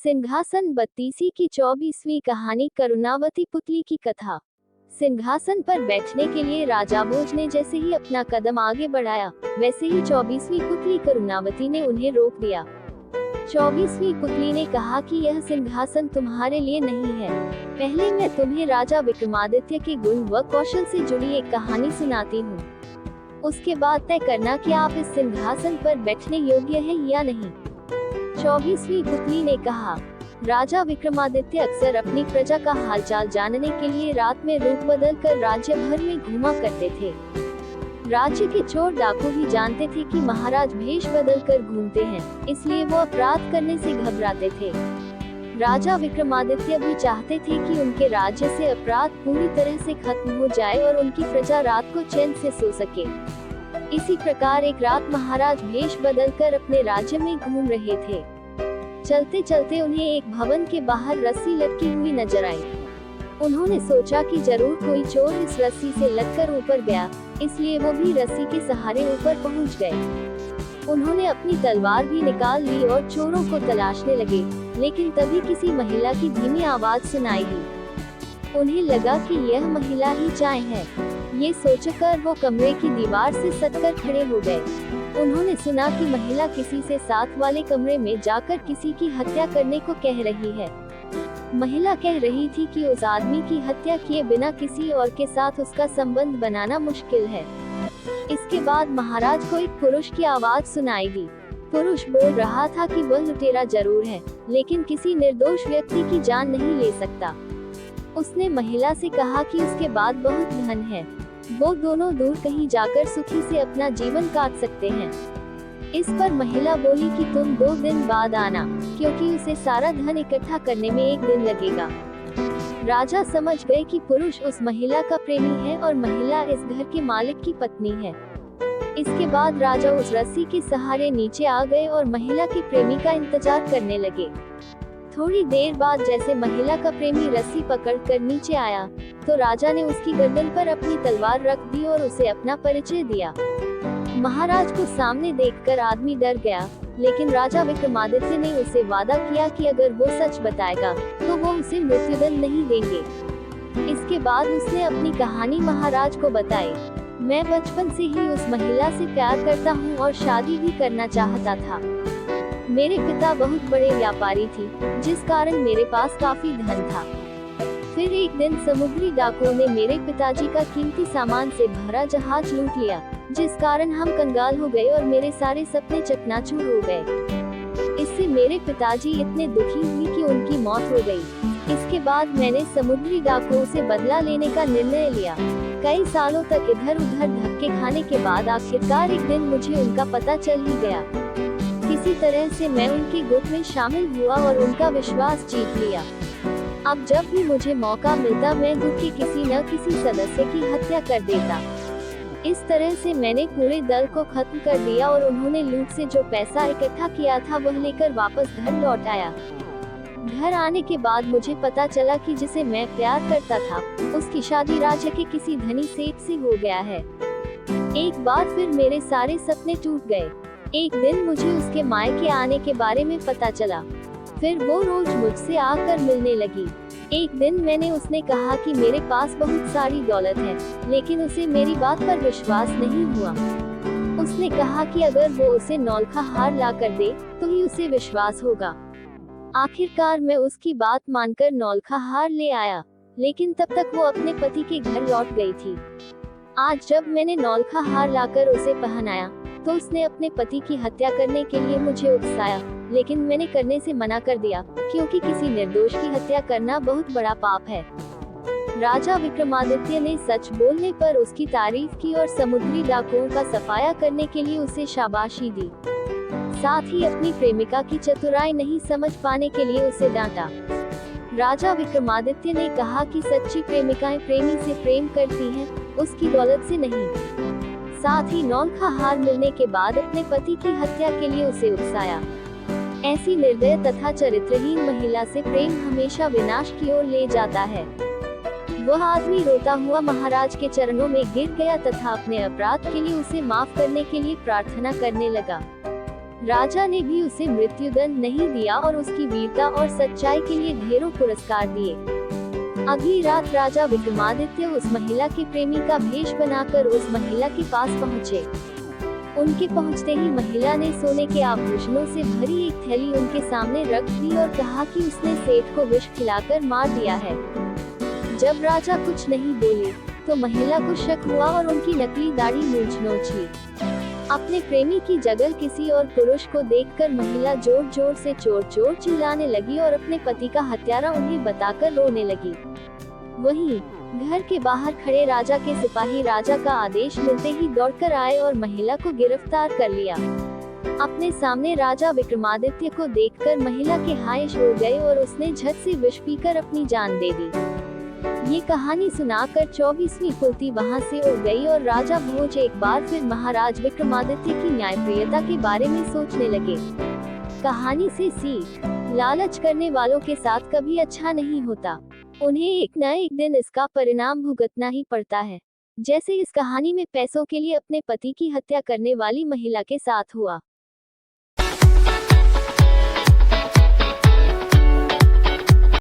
सिंहासन बत्तीसी की 24वीं कहानी करुणावती पुतली की कथा। सिंहासन पर बैठने के लिए राजा भोज ने जैसे ही अपना कदम आगे बढ़ाया, वैसे ही 24वीं पुतली करुणावती ने उन्हें रोक दिया। 24वीं पुतली ने कहा कि यह सिंहासन तुम्हारे लिए नहीं है। पहले मैं तुम्हें राजा विक्रमादित्य के गुण व कौशल से जुड़ी एक कहानी सुनाती हूँ। उसके बाद तय करना कि आप इस सिंहासन पर बैठने योग्य हैं या नहीं। 24वीं पुतली ने कहा, राजा विक्रमादित्य अक्सर अपनी प्रजा का हालचाल जानने के लिए रात में रूप बदल कर राज्य भर में घूमा करते थे। राज्य के चोर डाकू भी जानते थे कि महाराज भेष बदल कर घूमते हैं, इसलिए वो अपराध करने से घबराते थे। राजा विक्रमादित्य भी चाहते थे कि उनके राज्य से अपराध पूरी तरह से खत्म हो जाए और उनकी प्रजा रात को चैन से सो सके। इसी प्रकार एक रात महाराज भेष बदलकर अपने राज्य में घूम रहे थे। चलते चलते उन्हें एक भवन के बाहर रस्सी लटकी हुई नजर आई। उन्होंने सोचा कि जरूर कोई चोर इस रस्सी से लटकर ऊपर गया, इसलिए वो भी रस्सी के सहारे ऊपर पहुंच गए। उन्होंने अपनी तलवार भी निकाल ली और चोरों को तलाशने लगे, लेकिन तभी किसी महिला की धीमी आवाज सुनाई दी। उन्हें लगा कि यह महिला ही चाय है। ये सोचकर वो कमरे की दीवार से सटकर खड़े हो गए। उन्होंने सुना कि महिला किसी से साथ वाले कमरे में जाकर किसी की हत्या करने को कह रही है। महिला कह रही थी कि उस आदमी की हत्या किए बिना किसी और के साथ उसका संबंध बनाना मुश्किल है। इसके बाद महाराज को एक पुरुष की आवाज सुनाई दी। पुरुष बोल रहा था कि वह लुटेरा जरूर है, लेकिन किसी निर्दोष व्यक्ति की जान नहीं ले सकता। उसने महिला से कहा कि उसके बाद बहुत धन है, वो दोनों दूर कहीं जाकर सुखी से अपना जीवन काट सकते हैं। इस पर महिला बोली कि तुम 2 दिन बाद आना, क्योंकि उसे सारा धन इकट्ठा करने में 1 दिन लगेगा। राजा समझ गए कि पुरुष उस महिला का प्रेमी है और महिला इस घर के मालिक की पत्नी है। इसके बाद राजा उस रस्सी के सहारे नीचे आ गए और महिला के प्रेमी का इंतजार करने लगे। थोड़ी देर बाद जैसे महिला का प्रेमी रस्सी पकड़कर नीचे आया, तो राजा ने उसकी गर्दन पर अपनी तलवार रख दी और उसे अपना परिचय दिया। महाराज को सामने देखकर आदमी डर गया, लेकिन राजा विक्रमादित्य ने उसे वादा किया कि अगर वो सच बताएगा तो वो उसे मृत्युदंड नहीं देंगे। इसके बाद उसने अपनी कहानी महाराज को बताई। मैं बचपन से ही उस महिला से प्यार करता हूँ और शादी भी करना चाहता था। मेरे पिता बहुत बड़े व्यापारी थे, जिस कारण मेरे पास काफी धन था। फिर एक दिन समुद्री डाकुओं ने मेरे पिताजी का कीमती सामान से भरा जहाज लूट लिया, जिस कारण हम कंगाल हो गए और मेरे सारे सपने चकनाचूर हो गए। इससे मेरे पिताजी इतने दुखी हुए कि उनकी मौत हो गई। इसके बाद मैंने समुद्री डाकुओं से बदला लेने का निर्णय लिया। कई सालों तक इधर उधर धक्के खाने के बाद आखिरकार एक दिन मुझे उनका पता चल ही गया। किसी तरह से मैं उनकी गुट में शामिल हुआ और उनका विश्वास जीत लिया। अब जब भी मुझे मौका मिलता मैं गुट के किसी न किसी सदस्य की हत्या कर देता। इस तरह से मैंने पूरे दल को खत्म कर दिया और उन्होंने लूट से जो पैसा इकट्ठा किया था वह लेकर वापस घर लौट आया। घर आने के बाद मुझे पता चला कि जिसे मैं प्यार करता था, उसकी शादी राज्य के किसी धनी सेठ से हो गया है। एक बार फिर मेरे सारे सपने टूट गए। एक दिन मुझे उसके मायके आने के बारे में पता चला। फिर वो रोज मुझसे आकर मिलने लगी। एक दिन मैंने उसने कहा कि मेरे पास बहुत सारी दौलत है, लेकिन उसे मेरी बात पर विश्वास नहीं हुआ। उसने कहा कि अगर वो उसे नौलखा हार ला कर दे तो ही उसे विश्वास होगा। आखिरकार मैं उसकी बात मानकर नौलखा हार ले आया, लेकिन तब तक वो अपने पति के घर लौट गई थी। आज जब मैंने नौलखा हार लाकर उसे पहनाया, तो उसने अपने पति की हत्या करने के लिए मुझे उकसाया, लेकिन मैंने करने से मना कर दिया, क्योंकि किसी निर्दोष की हत्या करना बहुत बड़ा पाप है। राजा विक्रमादित्य ने सच बोलने पर उसकी तारीफ की और समुद्री डाकुओं का सफाया करने के लिए उसे शाबाशी दी। साथ ही अपनी प्रेमिका की चतुराई नहीं समझ पाने के लिए उसे डांटा। राजा विक्रमादित्य ने कहा कि सच्ची प्रेमिकाएं प्रेमी से प्रेम करती हैं, उसकी दौलत से नहीं। साथ ही नौलखा हार मिलने के बाद अपने पति की हत्या के लिए उसे उकसाया। ऐसी निर्दय तथा चरित्रहीन महिला से प्रेम हमेशा विनाश की ओर ले जाता है। वह आदमी रोता हुआ महाराज के चरणों में गिर गया तथा अपने अपराध के लिए उसे माफ करने के लिए प्रार्थना करने लगा। राजा ने भी उसे मृत्युदंड नहीं दिया और उसकी वीरता और सच्चाई के लिए ढेरों पुरस्कार दिए। अगली रात राजा विक्रमादित्य उस महिला के प्रेमी का भेष बनाकर उस महिला के पास पहुँचे। उनके पहुंचते ही महिला ने सोने के आभूषणों से भरी एक थैली उनके सामने रख दी और कहा कि उसने सेठ को विष खिलाकर मार दिया है। जब राजा कुछ नहीं बोले तो महिला को शक हुआ और उनकी नकली दाढ़ी नोच ली। अपने प्रेमी की जगह किसी और पुरुष को देखकर महिला जोर जोर से चोर चिल्लाने लगी और अपने पति का हत्यारा उन्हें बताकर रोने लगी। वहीं घर के बाहर खड़े राजा के सिपाही राजा का आदेश मिलते ही दौड़कर आए और महिला को गिरफ्तार कर लिया। अपने सामने राजा विक्रमादित्य को देखकर महिला के हाश उड़ गए और उसने झट से विष पीकर अपनी जान दे दी। ये कहानी सुनाकर 24वीं कुंती वहां से उड़ गई और राजा भोज एक बार फिर महाराज विक्रमादित्य की न्यायप्रियता के बारे में सोचने लगे। कहानी से सीख, लालच करने वालों के साथ कभी अच्छा नहीं होता। उन्हें एक न एक दिन इसका परिणाम भुगतना ही पड़ता है, जैसे इस कहानी में पैसों के लिए अपने पति की हत्या करने वाली महिला के साथ हुआ।